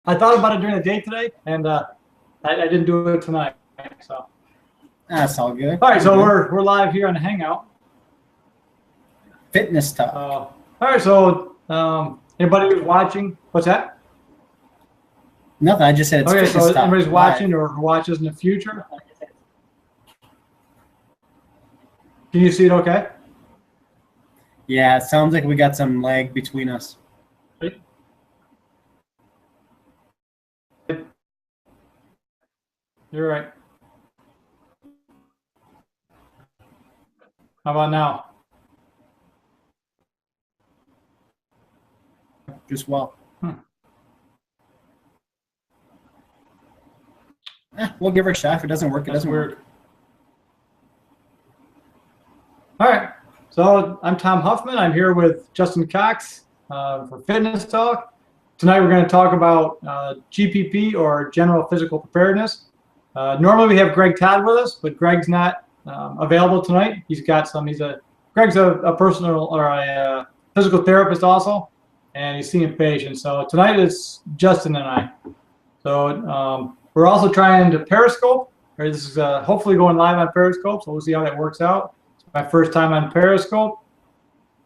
I thought about it during the day today, and I didn't do it tonight. So That's all good. all right, so we're live here on the Hangout. Fitness talk. All right, so anybody who's watching, what's that? Nothing. I just said it's Okay, fitness so talk. anybody's live. watching or watches in the future. Can you see it? Okay. Yeah, it sounds like we got some lag between us. You're right. How about now? Just well. We'll give her a shot. If it doesn't work, it doesn't work. All right. So I'm Tom Huffman. I'm here with Justin Cox for Fitness Talk. Tonight we're going to talk about GPP, or General Physical Preparedness. Normally we have Greg Todd with us, but Greg's not available tonight. Greg's a personal or a physical therapist and he's seeing patients. So tonight it's Justin and I. So we're also trying to Periscope. This is hopefully going live on Periscope, so we'll see how that works out. It's my first time on Periscope,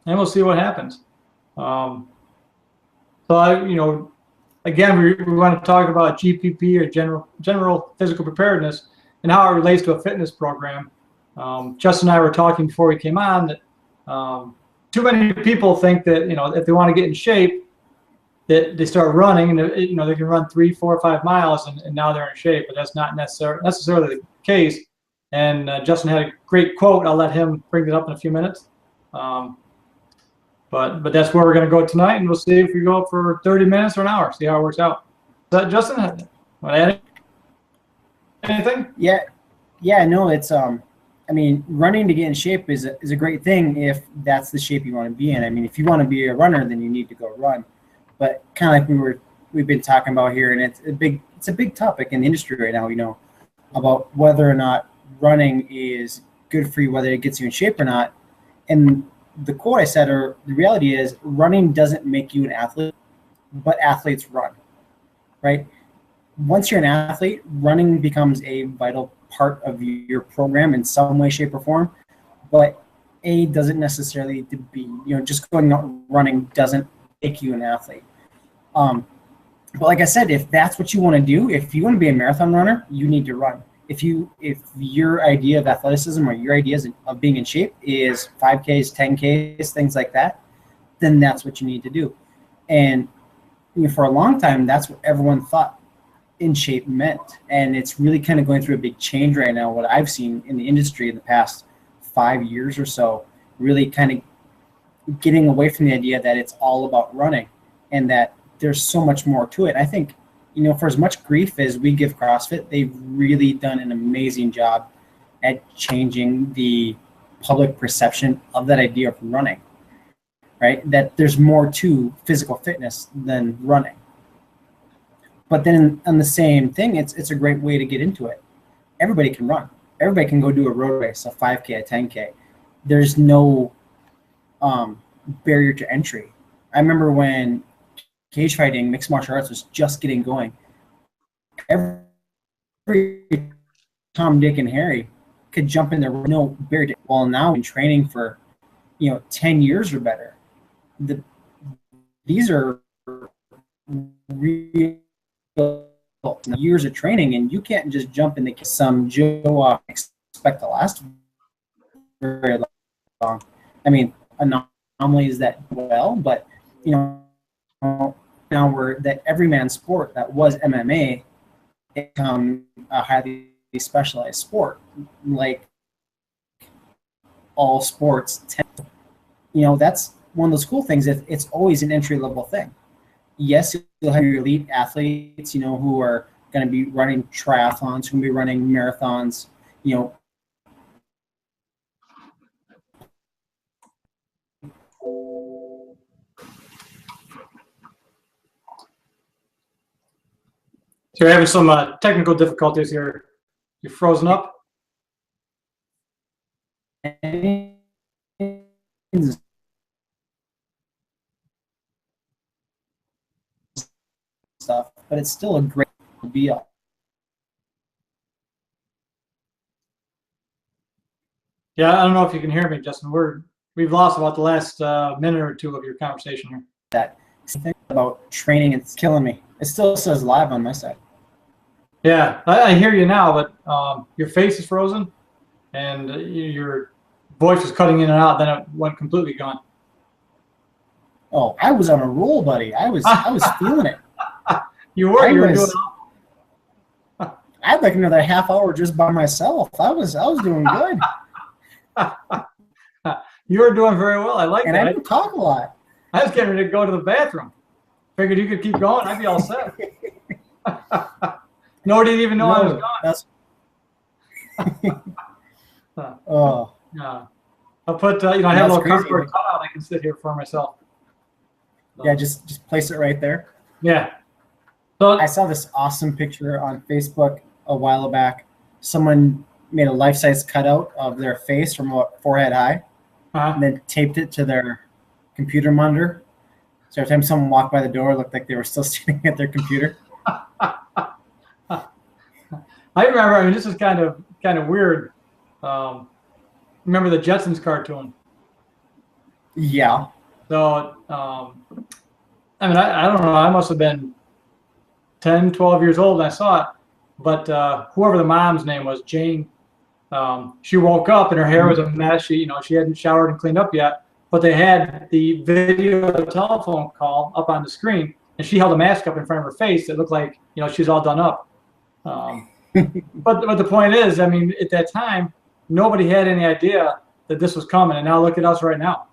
and we'll see what happens. Again, we want to talk about GPP, or general physical preparedness, and how it relates to a fitness program. Justin and I were talking before we came on that too many people think that if they want to get in shape, that they start running and they can run 3, 4, 5 miles and now they're in shape, but that's not necessarily the case. And Justin had a great quote. I'll let him bring it up in a few minutes. But that's where we're going to go tonight, and we'll see if we go for 30 minutes or an hour. See how it works out. Is that Justin? Want to add anything? Yeah. No, it's I mean, running to get in shape is a great thing if that's the shape you want to be in. I mean, if you want to be a runner, then you need to go run. But kind of like we've been talking about here, and it's a big topic in the industry right now. About whether or not running is good for you, whether it gets you in shape or not. And the quote I said, or the reality is, running doesn't make you an athlete, but athletes run, right? Once you're an athlete, running becomes a vital part of your program in some way, shape, or form. But A doesn't necessarily to be, just going out running doesn't make you an athlete. But like I said, if that's what you want to do, if you want to be a marathon runner, you need to run. If your idea of athleticism or your ideas of being in shape is 5Ks, 10Ks, things like that, then that's what you need to do. And for a long time, that's what everyone thought in shape meant. And it's really kind of going through a big change right now. What I've seen in the industry in the past 5 years or so, really kind of getting away from the idea that it's all about running and that there's so much more to it. I think, for as much grief as we give CrossFit, they've really done an amazing job at changing the public perception of that idea of running, right? That there's more to physical fitness than running. But then on the same thing, it's a great way to get into it. Everybody can run. Everybody can go do a road race, a 5K, a 10K. There's no barrier to entry. I remember when cage fighting, mixed martial arts was just getting going. Every Tom, Dick, and Harry could jump in there with no barrier. Well, now in training for 10 years or better, these are real years of training, and you can't just jump in some Joe expect to last very long. I mean, anomalies that well, but now we're that everyman sport that was MMA become a highly specialized sport, like all sports that's one of those cool things. It's always an entry level thing. Yes, you'll have your elite athletes who are going to be running triathlons, who will be running marathons, So we're having some technical difficulties here. You're frozen up. Stuff. but it's still a great deal. Yeah, I don't know if you can hear me, Justin. We've lost about the last minute or two of your conversation here. That thing about training, it's killing me. It still says live on my side. Yeah, I hear you now, but your face is frozen, and your voice is cutting in and out. Then it went completely gone. Oh, I was on a roll, buddy. I was feeling it. You were doing. I had like another half hour just by myself. I was doing good. You were doing very well. I like that. And I didn't talk a lot. I was getting ready to go to the bathroom. Figured you could keep going. I'd be all set. Nobody didn't even know I was gone. Oh. Yeah. I'll put, I have a little cardboard cutout. I can sit here for myself. So. Yeah, just place it right there. Yeah. So I saw this awesome picture on Facebook a while back. Someone made a life-size cutout of their face from forehead high, and then taped it to their computer monitor. So every time someone walked by the door, it looked like they were still sitting at their computer. I remember. I mean, this is kind of weird. Remember the Jetsons cartoon? Yeah. So, I mean, I don't know. I must have been 10, 12 years old when I saw it. But whoever the mom's name was, Jane, she woke up and her hair was a mess. She hadn't showered and cleaned up yet. But they had the video telephone call up on the screen, and she held a mask up in front of her face. It looked like she's all done up. But the point is, I mean, at that time, nobody had any idea that this was coming, and now look at us right now.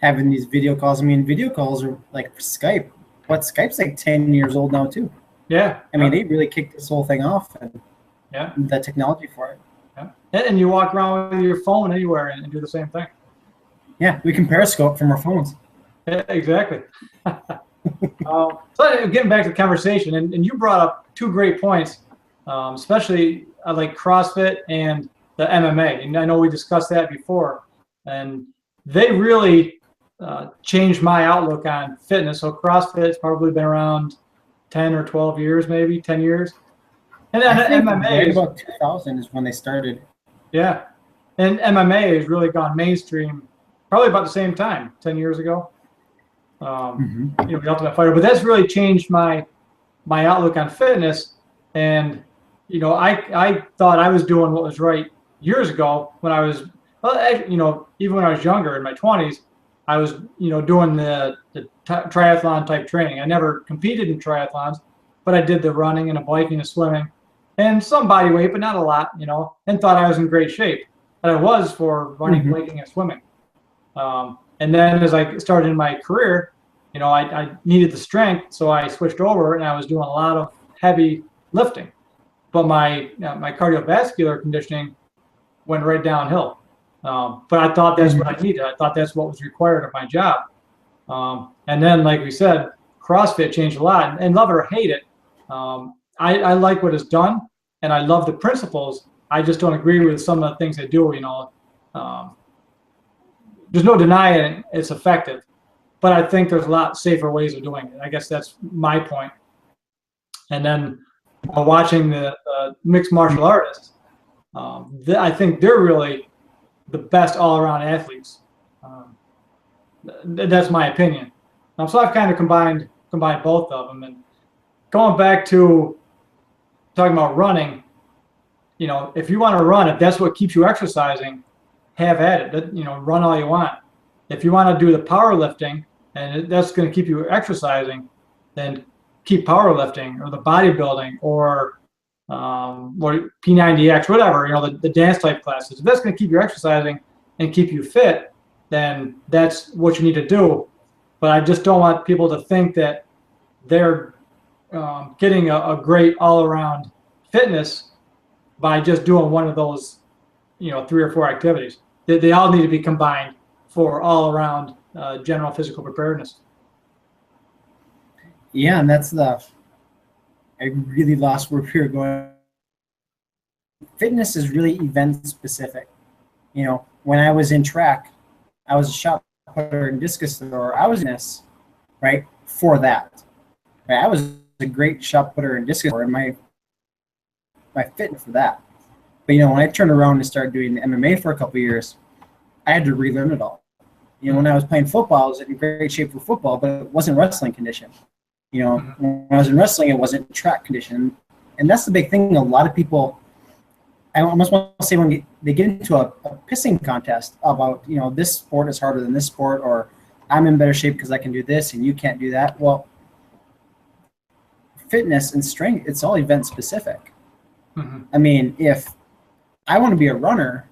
Having these video calls. I mean, video calls are like Skype. But Skype's like 10 years old now too. Yeah. I mean, they really kicked this whole thing off, and yeah, the technology for it. Yeah. And you walk around with your phone anywhere and do the same thing. Yeah, we can periscope from our phones. Yeah, exactly. So getting back to the conversation, and you brought up two great points, especially like CrossFit and the MMA. And I know we discussed that before, and they really changed my outlook on fitness. So CrossFit's probably been around 10 or 12 years, maybe 10 years. And then MMA right about 2000 is when they started. Yeah, and MMA has really gone mainstream probably about the same time, 10 years ago. The Ultimate Fighter, but that's really changed my outlook on fitness. And I thought I was doing what was right years ago when I was, even when I was younger in my 20s, I was doing the triathlon type training. I never competed in triathlons, but I did the running and the biking and swimming and some body weight, but not a lot, and thought I was in great shape. But I was for running, biking, and swimming. And then as I started in my career, I needed the strength, so I switched over and I was doing a lot of heavy lifting. But my cardiovascular conditioning went right downhill. But I thought that's what I needed. I thought that's what was required of my job. And then, like we said, CrossFit changed a lot. And love it or hate it, I like what it's done, and I love the principles. I just don't agree with some of the things they do. There's no denying it's effective, but I think there's a lot safer ways of doing it. I guess that's my point. And then watching the mixed martial artists, I think they're really the best all-around athletes. That's my opinion. So I've kind of combined both of them. And going back to talking about running, if you want to run, if that's what keeps you exercising, have at it. Run all you want. If you want to do the powerlifting and that's going to keep you exercising, then keep powerlifting or the bodybuilding or P90X, whatever, the dance type classes. If that's going to keep you exercising and keep you fit, then that's what you need to do. But I just don't want people to think that they're getting a great all-around fitness by just doing one of those, 3 or 4 activities. They all need to be combined for all-around general physical preparedness. Yeah, and that's I really lost where we were going. Fitness is really event specific. When I was in track, I was a shot putter and discus thrower. I was in this, right, for that. Right? I was a great shot putter and discus and my fitness for that. But, you know, when I turned around and started doing MMA for a couple of years, I had to relearn it all. You know, when I was playing football, I was in great shape for football, but it wasn't wrestling condition. You know, when I was in wrestling, it wasn't track condition. And that's the big thing. A lot of people, I almost want to say, when they get into a pissing contest about, you know, this sport is harder than this sport, or I'm in better shape because I can do this and you can't do that. Well, fitness and strength, it's all event specific. I mean, if I want to be a runner,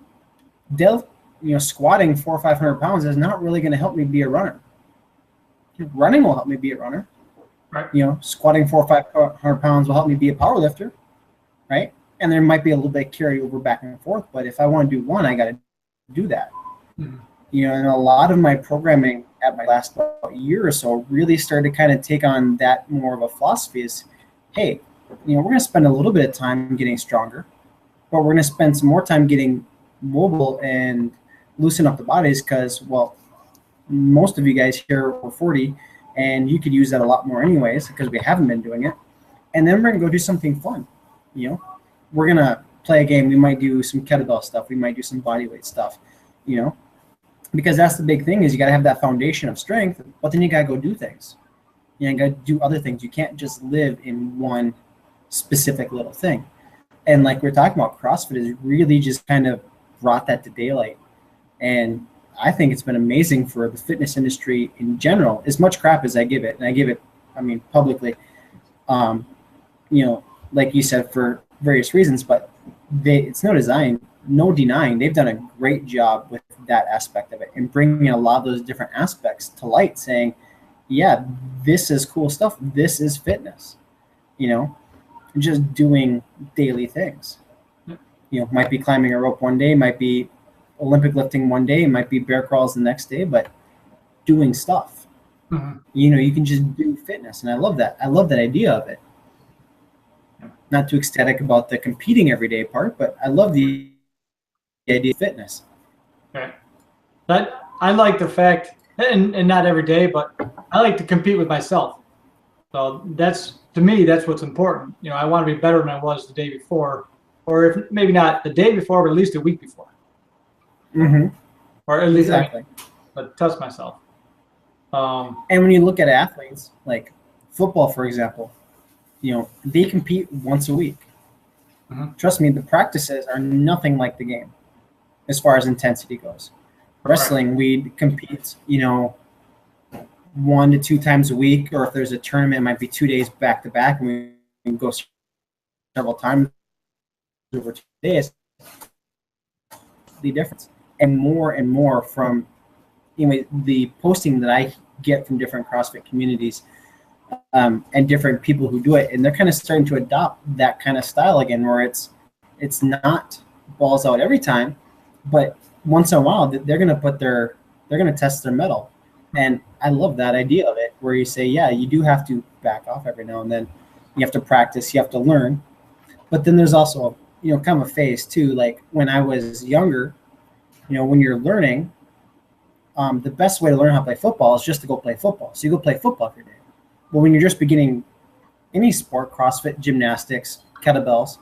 squatting 400 or 500 pounds is not really going to help me be a runner. Running will help me be a runner. Right. You know, squatting 400 or 500 pounds will help me be a power lifter. Right. And there might be a little bit of carry over back and forth, but if I want to do one, I got to do that. You know, and a lot of my programming at my last year or so really started to kind of take on that more of a philosophy is, hey, you know, we're going to spend a little bit of time getting stronger, but we're going to spend some more time getting mobile and loosen up the bodies because, well, most of you guys here are 40 and you could use that a lot more anyways because we haven't been doing it. And then we're going to go do something fun. You know, we're going to play a game. We might do some kettlebell stuff. We might do some bodyweight stuff, you know, because that's the big thing is you got to have that foundation of strength, but then you got to go do things. You got to do other things. You can't just live in one specific little thing. And like we're talking about, CrossFit is really just kind of brought that to daylight. And I think it's been amazing for the fitness industry in general, as much crap as I give it. And I give it, I mean, publicly, you know, like you said, for various reasons, but it's no denying they've done a great job with that aspect of it and bringing a lot of those different aspects to light, saying, yeah, this is cool stuff. This is fitness, you know, just doing daily things. You know, might be climbing a rope one day, might be Olympic lifting one day, might be bear crawls the next day, but doing stuff. You know, you can just do fitness. And I love that. I love that idea of it. Not too ecstatic about the competing every day part, but I love the idea of fitness. Okay. But I like the fact, and not every day, but I like to compete with myself. So that's, to me, that's what's important. You know, I want to be better than I was the day before, or if maybe not the day before, but at least a week before. Or at least exactly. But test myself. And when you look at athletes, like football, for example, you know, they compete once a week. Trust me, the practices are nothing like the game as far as intensity goes. Wrestling, we compete, you know, 1 to 2 times a week, or if there's a tournament, it might be 2 days back to back, and we can go several times over 2 days. The difference, and more from, you know, the posting that I get from different CrossFit communities and different people who do it, and they're kind of starting to adopt that kind of style again, where it's not balls out every time, but once in a while they're going to test their mettle. And I love that idea of it, where you say, yeah, you do have to back off every now and then. You have to practice, you have to learn. But then there's also, you know, kind of a phase too. Like when I was younger, you know, when you're learning, the best way to learn how to play football is just to go play football. So you go play football every day. But when you're just beginning any sport, CrossFit, gymnastics, kettlebells,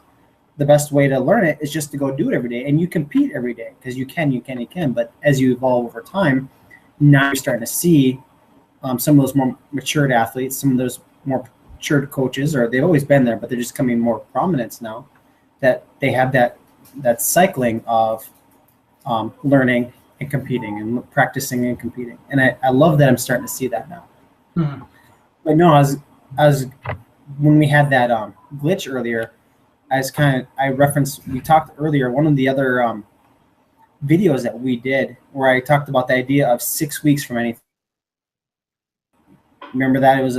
the best way to learn it is just to go do it every day. And you compete every day because you can. But as you evolve over time, now you're starting to see some of those more matured athletes, some of those more matured coaches, or they've always been there, but they're just coming more prominence now, that they have that cycling of learning and competing and practicing and competing. And I love that I'm starting to see that now. But no, as when we had that glitch earlier, we talked earlier, one of the other videos that we did where I talked about the idea of 6 weeks from anything. Remember that? It was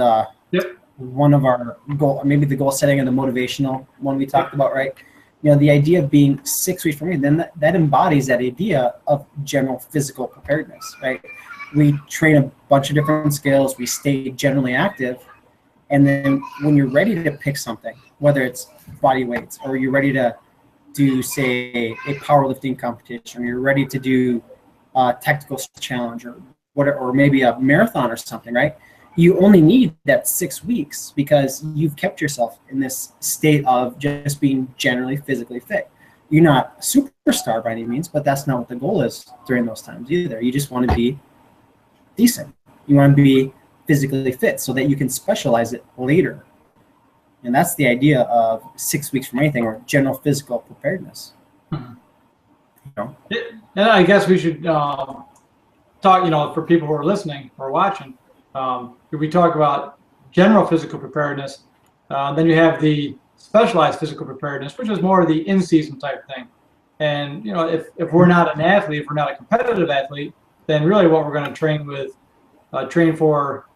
one of our goal, maybe the goal setting and the motivational one we talked about, right? You know, the idea of being 6 weeks from anything, then that embodies that idea of general physical preparedness, right? We train a bunch of different skills, we stay generally active, and then when you're ready to pick something, whether it's body weights, or you're ready to do, say, a powerlifting competition, or you're ready to do a tactical challenge, or whatever, or maybe a marathon or something, right? you only need that 6 weeks because you've kept yourself in this state of just being generally physically fit. You're not a superstar by any means, but that's not what the goal is during those times either. You just want to be decent. You want to be physically fit so that you can specialize it later. And that's the idea of 6 weeks from anything, or general physical preparedness. Mhm. You know? And I guess we should talk, for people who are listening or watching, if we talk about general physical preparedness, then you have the specialized physical preparedness, which is more of the in-season type thing. And, if we're not an athlete, if we're not a competitive athlete, then really what we're going to train for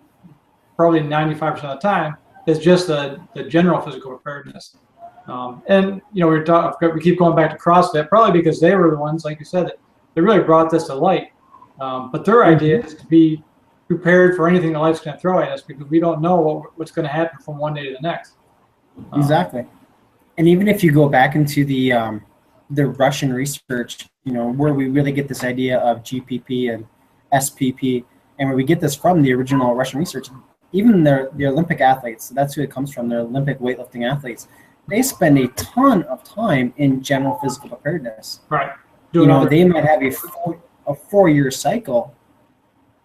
probably 95% of the time is just the general physical preparedness. And we keep going back to CrossFit, probably because they were the ones, like you said, that they really brought this to light. But their idea is to be prepared for anything that life's going to throw at us, because we don't know what's going to happen from one day to the next. Exactly. And even if you go back into the Russian research, where we really get this idea of GPP and SPP, and where we get this from the original Russian research, even the Olympic athletes, that's who it comes from, the Olympic weightlifting athletes, they spend a ton of time in general physical preparedness. Right. They might have a 4-year cycle,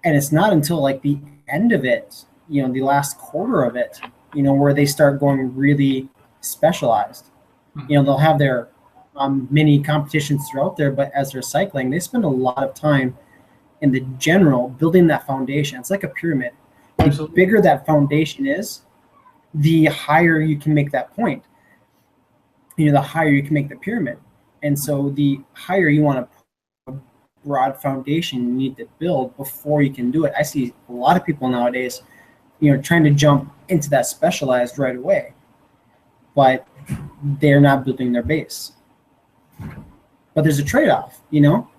and it's not until like the end of it, the last quarter of it, where they start going really specialized. Mm-hmm. They'll have their mini competitions throughout there, but as they're cycling, they spend a lot of time in the general building that foundation. It's like a pyramid. The bigger that foundation is, the higher you can make that point. The higher you can make the pyramid. And so the higher you want a broad foundation you need to build before you can do it. I see a lot of people nowadays, trying to jump into that specialized right away, but they're not building their base. But there's a trade-off,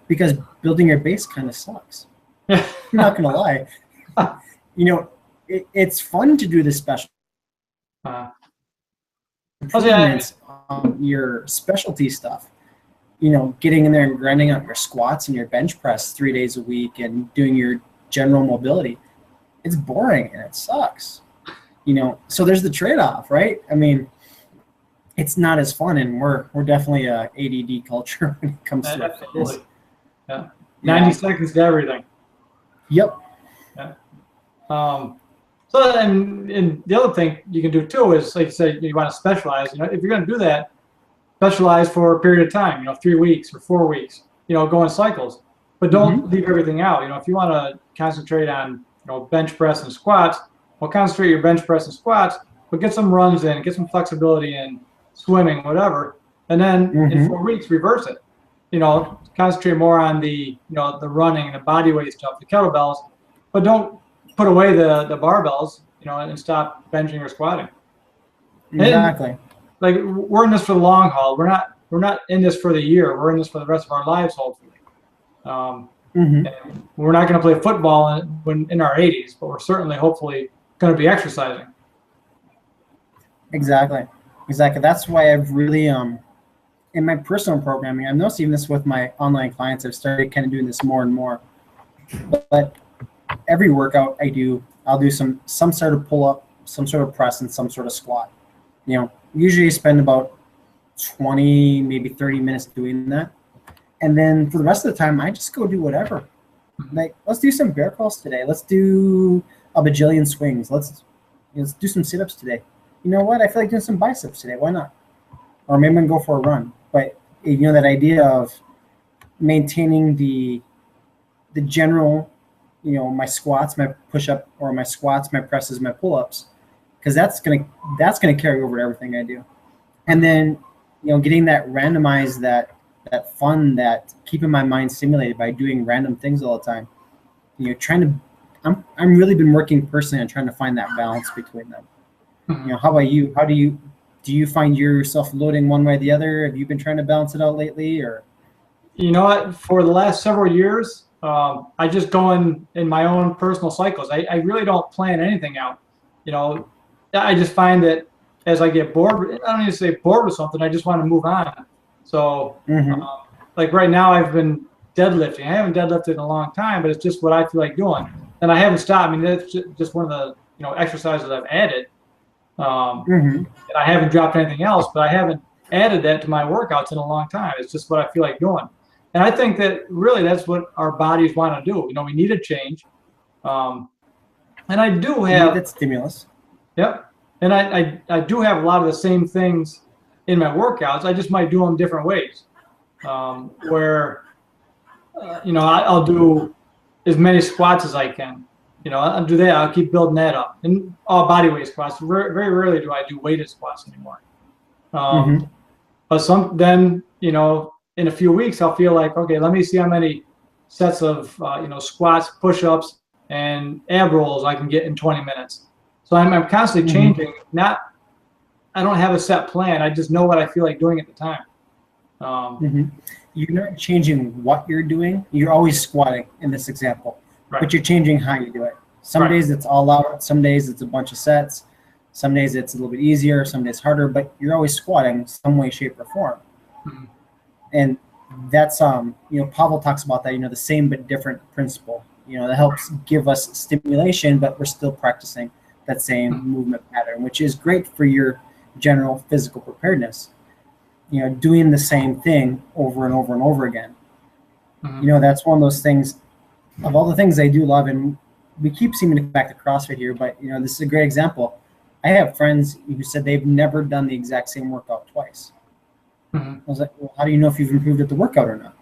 because building your base kind of sucks. I'm not gonna lie. It's fun to do the special improvements on your specialty stuff. Getting in there and grinding out your squats and your bench press 3 days a week and doing your general mobility. It's boring and it sucks. So there's the trade-off, right? I mean, it's not as fun, and we're definitely a ADD culture when it comes to fitness. Yeah. 90 seconds to everything. Yep. Yeah. So and the other thing you can do too is, like you said, you want to specialize. If you're going to do that, specialize for a period of time. 3 weeks or 4 weeks. Go in cycles, but don't leave everything out. If you want to concentrate on bench press and squats, well, concentrate your bench press and squats, but get some runs in, get some flexibility in, swimming, whatever, and then in 4 weeks reverse it. Concentrate more on the the running and the body weight stuff, the kettlebells, but don't put away the barbells, and stop benching or squatting. Exactly. And, like, we're in this for the long haul. We're not in this for the year. We're in this for the rest of our lives, hopefully. And we're not going to play football in our 80s, but we're certainly, hopefully, going to be exercising. Exactly. That's why I've really, in my personal programming, I've noticed even this with my online clients, I've started kind of doing this more and more. But every workout I do, I'll do some sort of pull-up, some sort of press, and some sort of squat. Usually I spend about 20, maybe 30 minutes doing that. And then for the rest of the time, I just go do whatever. Like, let's do some bear crawls today. Let's do a bajillion swings. Let's do some sit-ups today. You know what? I feel like doing some biceps today. Why not? Or maybe I'm going to go for a run. But, that idea of maintaining the general, my squats, my push-up, or my squats, my presses, my pull-ups, because that's gonna carry over to everything I do. And then, getting that randomized, that fun, that keeping my mind stimulated by doing random things all the time. I'm really been working personally on trying to find that balance between them. How about you? How do you find yourself loading one way or the other? Have you been trying to balance it out lately, or? You know what? For the last several years, I just go in my own personal cycles. I really don't plan anything out. I just find that as I get bored, I don't even say bored with something, I just want to move on. So, like right now, I've been deadlifting. I haven't deadlifted in a long time, but it's just what I feel like doing. And I haven't stopped. I mean, that's just one of exercises I've added. Mm-hmm. And I haven't dropped anything else, but I haven't added that to my workouts in a long time. It's just what I feel like doing. And I think that really that's what our bodies want to do. We need a change. And I do You need have, that stimulus. yep. And I do have a lot of the same things in my workouts. I just might do them different ways. Where, I'll do as many squats as I can. I'll do that. I'll keep building that up. And all body weight squats. Very, very rarely do I do weighted squats anymore. Mm-hmm. But then, in a few weeks, I'll feel like, okay, let me see how many sets of, squats, push-ups, and ab rolls I can get in 20 minutes. So I'm constantly changing. I don't have a set plan. I just know what I feel like doing at the time. You're not changing what you're doing. You're always squatting in this example, Right. but you're changing how you do it. Some Right. days it's all out. Some days it's a bunch of sets. Some days it's a little bit easier. Some days harder. But you're always squatting some way, shape, or form. Mhm. And that's Pavel talks about that. The same but different principle. That helps give us stimulation, but we're still practicing that same movement pattern, which is great for your general physical preparedness. Doing the same thing over and over and over again. That's one of those things, of all the things I do love, and we keep seeming to come back to CrossFit here, but this is a great example. I have friends who said they've never done the exact same workout twice. I was like, well, how do you know if you've improved at the workout or not?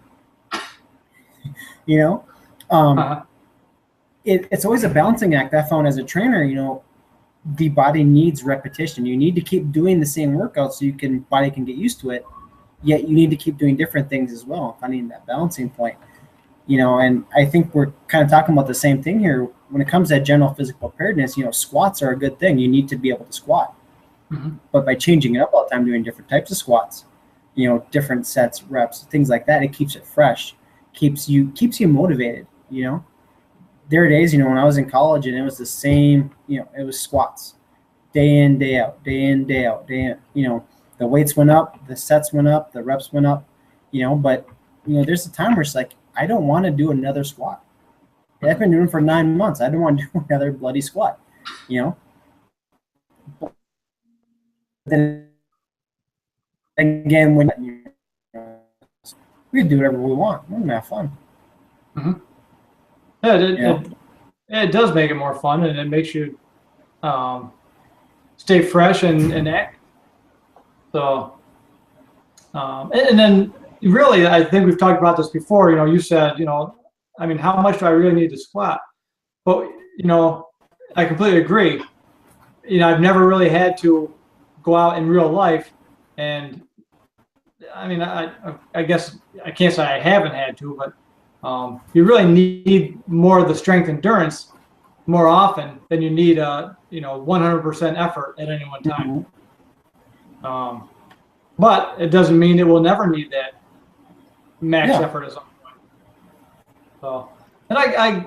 It's always a balancing act. I found as a trainer, the body needs repetition. You need to keep doing the same workout so body can get used to it. Yet you need to keep doing different things as well, finding that balancing point. And I think we're kind of talking about the same thing here. When it comes to general physical preparedness, squats are a good thing. You need to be able to squat. But by changing it up all the time, doing different types of squats, different sets, reps, things like that, it keeps it fresh, keeps you motivated. There are days, when I was in college and it was the same, it was squats, day in, day out, day in, day out, day in. The weights went up, the sets went up, the reps went up, but there's a time where it's like, I don't want to do another squat. I've been doing it for 9 months. I don't want to do another bloody squat, But then again, when we can do whatever we want, we're gonna have fun. Yeah, it does make it more fun, and it makes you stay fresh and active. So, and then really, I think we've talked about this before. You said, how much do I really need to squat? But I completely agree. I've never really had to go out in real life, and I guess I can't say I haven't had to, but you really need more of the strength endurance more often than you need 100% effort at any one time. But it doesn't mean it will never need that max effort at some point. So, and I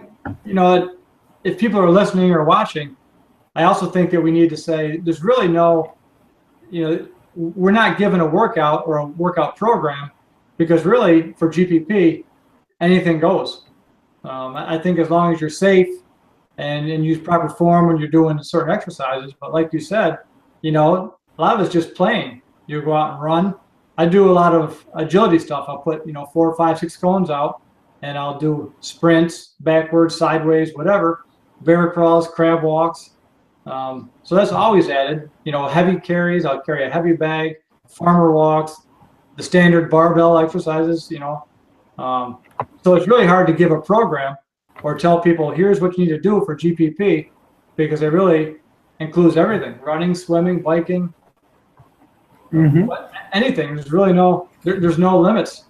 if people are listening or watching, I also think that we need to say there's really no, we're not given a workout or a workout program, because really for GPP, anything goes. I think as long as you're safe and use proper form when you're doing certain exercises. But like you said, a lot of it's just playing. You go out and run. I do a lot of agility stuff. I'll put 4, 5, 6 cones out, and I'll do sprints, backwards, sideways, whatever, bear crawls, crab walks. So that's always added. Heavy carries. I'll carry a heavy bag, farmer walks, the standard barbell exercises. So it's really hard to give a program or tell people, here's what you need to do for GPP, because it really includes everything: running, swimming, biking, anything. There's really there's no limits.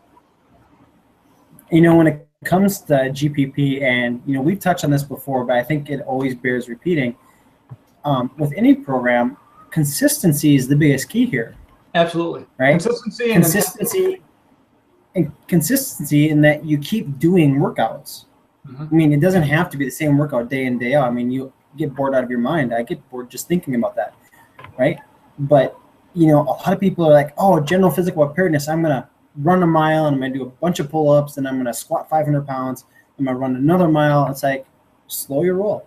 When it comes to GPP, and we've touched on this before, but I think it always bears repeating. With any program, consistency is the biggest key here. Absolutely. Right? Consistency in that you keep doing workouts. It doesn't have to be the same workout day in, day out. You get bored out of your mind. I get bored just thinking about that, right? But, a lot of people are like, oh, general physical preparedness, I'm going to run a mile, and I'm going to do a bunch of pull-ups, and I'm going to squat 500 pounds. I'm going to run another mile. It's like, slow your roll.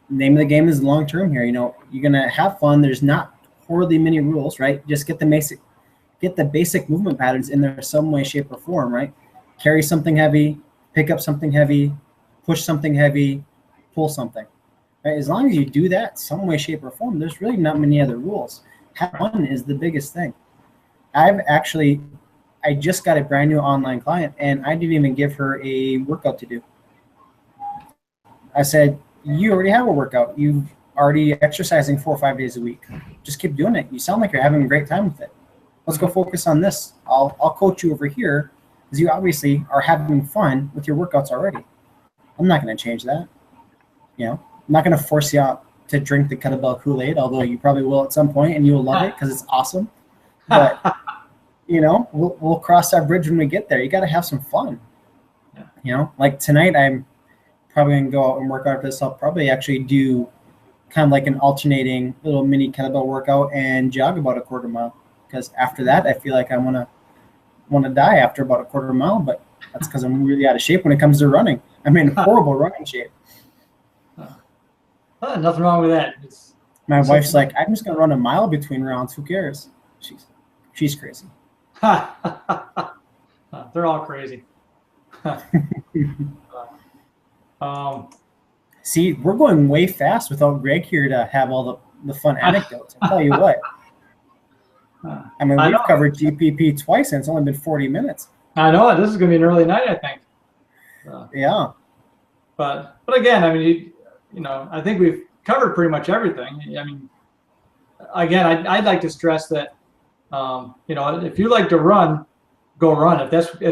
name of the game is long term here. You're gonna have fun. There's not horribly many rules, right? Just get the basic movement patterns in there some way, shape, or form, right? Carry something heavy, pick up something heavy, push something heavy, pull something. Right? As long as you do that some way, shape, or form, there's really not many other rules. Have fun is the biggest thing. I just got a brand new online client, and I didn't even give her a workout to do. I said, you already have a workout. You've already exercising 4 or 5 days a week. Just keep doing it. You sound like you're having a great time with it. Let's go focus on this. I'll coach you over here because you obviously are having fun with your workouts already. I'm not going to change that. I'm not going to force you out to drink the kettlebell Kool-Aid, although you probably will at some point, and you will love it because it's awesome. But we'll cross that bridge when we get there. You got to have some fun. Like tonight, I'm probably going to go out and work out this. I'll probably actually do kind of like an alternating little mini kettlebell workout and jog about a quarter mile. Because after that, I feel like I want to die after about a quarter mile, but that's because I'm really out of shape when it comes to running. I'm in horrible running shape. Nothing wrong with that. My wife's like, I'm just going to run a mile between rounds. Who cares? She's crazy. They're all crazy. See, we're going way fast without Greg here to have all the fun anecdotes. I'll tell you what. We've covered GPP twice, and it's only been 40 minutes. I know. This is going to be an early night, I think. Yeah. But again, I think we've covered pretty much everything. Again, I'd like to stress that, if you like to run, go run. If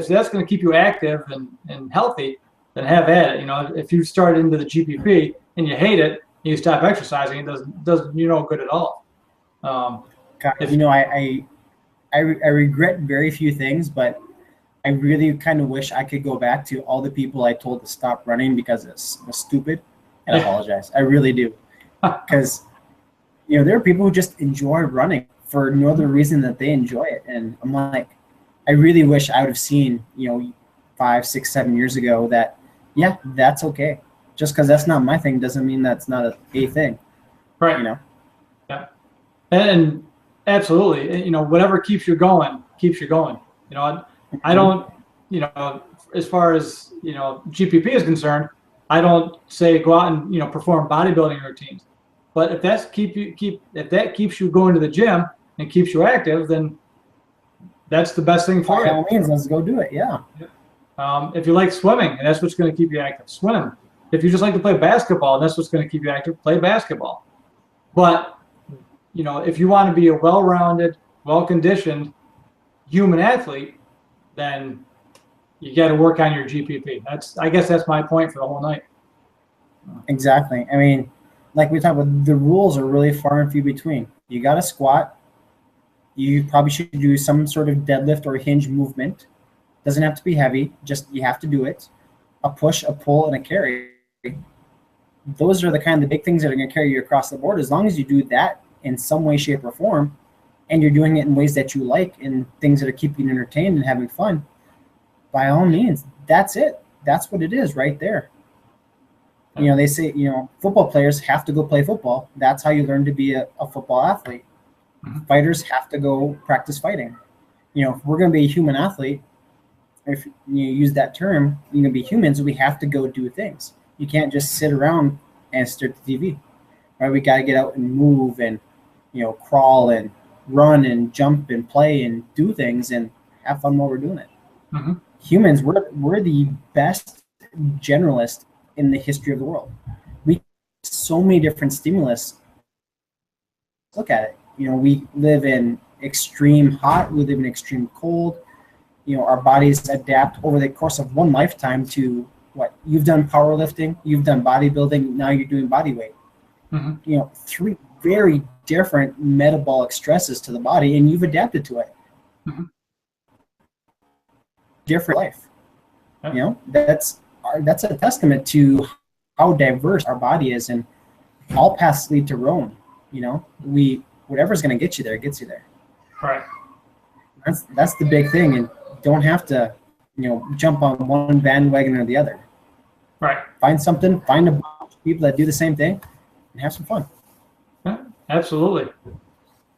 that's going to keep you active and healthy, then have at it. If you start into the GPP and you hate it, and you stop exercising, it doesn't good at all. I regret very few things, but I really kind of wish I could go back to all the people I told to stop running because it was stupid. And I apologize. I really do. Because, there are people who just enjoy running for no other reason that they enjoy it. And I'm like, I really wish I would have seen, 5, 6, 7 years ago that, yeah, that's okay. Just because that's not my thing doesn't mean that's not a thing. Right. Yeah. And absolutely, whatever keeps you going, keeps you going. I don't, as far as, GPP is concerned, I don't say go out and, perform bodybuilding routines. But if that keeps you going to the gym and keeps you active, then that's the best thing for you. By all means, let's go do it. Yeah. If you like swimming and that's what's going to keep you active, swim. If you just like to play basketball and that's what's going to keep you active, play basketball. But, if you want to be a well-rounded, well-conditioned human athlete, then you got to work on your GPP. I guess that's my point for the whole night. Exactly. Like we talked about, the rules are really far and few between. You got to squat. You probably should do some sort of deadlift or hinge movement. Doesn't have to be heavy. Just you have to do it. A push, a pull, and a carry. Those are the kind of big things that are going to carry you across the board. As long as you do that in some way, shape, or form, and you're doing it in ways that you like and things that are keeping you entertained and having fun, by all means, that's it. That's what it is right there. They say, football players have to go play football. That's how you learn to be a football athlete. Mm-hmm. Fighters have to go practice fighting. If we're going to be a human athlete, if you use that term, you're going to be humans, we have to go do things. You can't just sit around and stare at the TV. Right? We got to get out and move and, crawl and run and jump and play and do things and have fun while we're doing it. Mm-hmm. Humans, we're the best generalists in the history of the world. We so many different stimulus. Look at it. We live in extreme hot, we live in extreme cold. Our bodies adapt over the course of one lifetime to what you've done: powerlifting, you've done bodybuilding, now you're doing body weight. Mm-hmm. 3 very different metabolic stresses to the body, and you've adapted to it. Mm-hmm. Different life. Yeah. That's a testament to how diverse our body is, and all paths lead to Rome. Whatever's going to get you there gets you there. Right. That's the big thing, and don't have to, jump on one bandwagon or the other. Right. Find a bunch of people that do the same thing, and have some fun. Yeah, absolutely.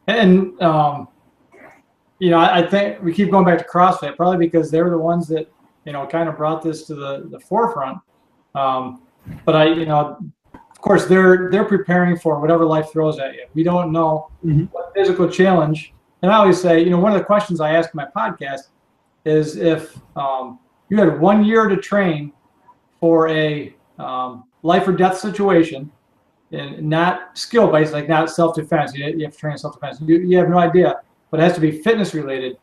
And, I think we keep going back to CrossFit, probably because they're the ones that, kind of brought this to the forefront. But of course, they're preparing for whatever life throws at you. We don't know what physical challenge. And I always say, one of the questions I ask in my podcast is if you had 1 year to train for a life or death situation, and not skill based, like not self-defense. You have to train self-defense. You have no idea, but it has to be fitness related.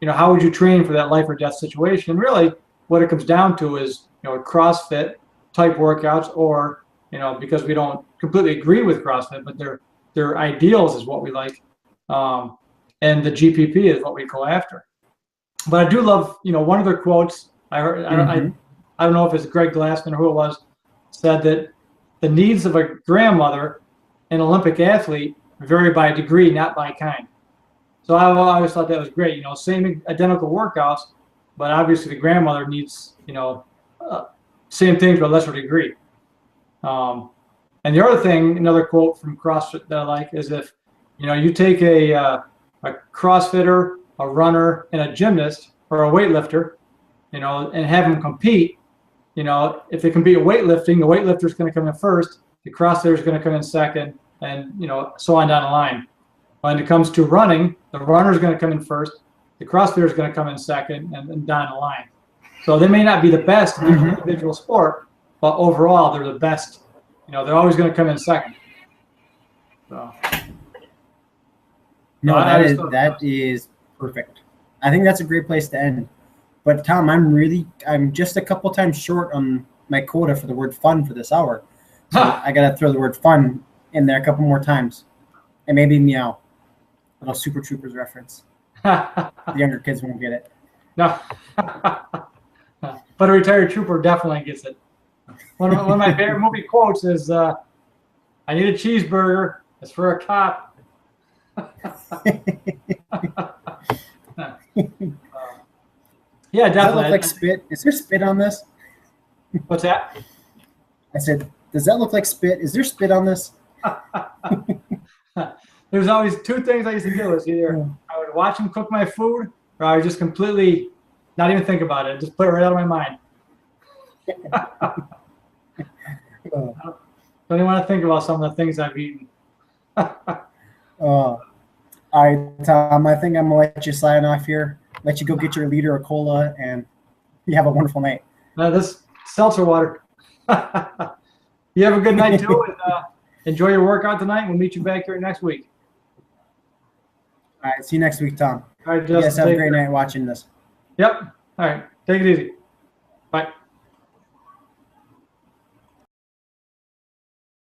How would you train for that life or death situation? And really, what it comes down to is CrossFit type workouts, or because we don't completely agree with CrossFit, but their ideals is what we like, and the GPP is what we go after. But I do love one of their quotes I heard. I don't know if it's Greg Glassman or who it was, said that the needs of a grandmother and Olympic athlete vary by degree, not by kind. So I always thought that was great. Same identical workouts, but obviously the grandmother needs, same things but lesser degree. And the other thing, another quote from CrossFit that I like is if, you take a CrossFitter, a runner, and a gymnast or a weightlifter, and have them compete. If they compete at weightlifting, the weightlifter is going to come in first, the CrossFitter is going to come in second, and so on down the line. When it comes to running, the runner is going to come in first, the CrossFitter is going to come in second, and down the line. So they may not be the best in each individual sport, but overall they're the best. They're always going to come in second. So. No, that is perfect. I think that's a great place to end. But Tom, I'm just a couple times short on my quota for the word fun for this hour. So I got to throw the word fun in there a couple more times. And maybe meow. A little Super Troopers reference. The younger kids won't get it. No. But a retired trooper definitely gets it. One of my favorite movie quotes is, I need a cheeseburger. It's for a cop. Yeah, definitely. Does that look like spit? Is there spit on this? What's that? I said, does that look like spit? Is there spit on this? There's always two things I used to do. Is either I would watch him cook my food, or I would just completely not even think about it. Just put it right out of my mind. Don't even want to think about some of the things I've eaten. All right, Tom, I think I'm going to let you sign off here. Let you go get your liter of cola, and you have a wonderful night. This seltzer water. You have a good night, too, and enjoy your workout tonight. We'll meet you back here next week. All right, see you next week, Tom. All right, Justin. You guys have a great night watching this. Yep. All right, take it easy. Bye.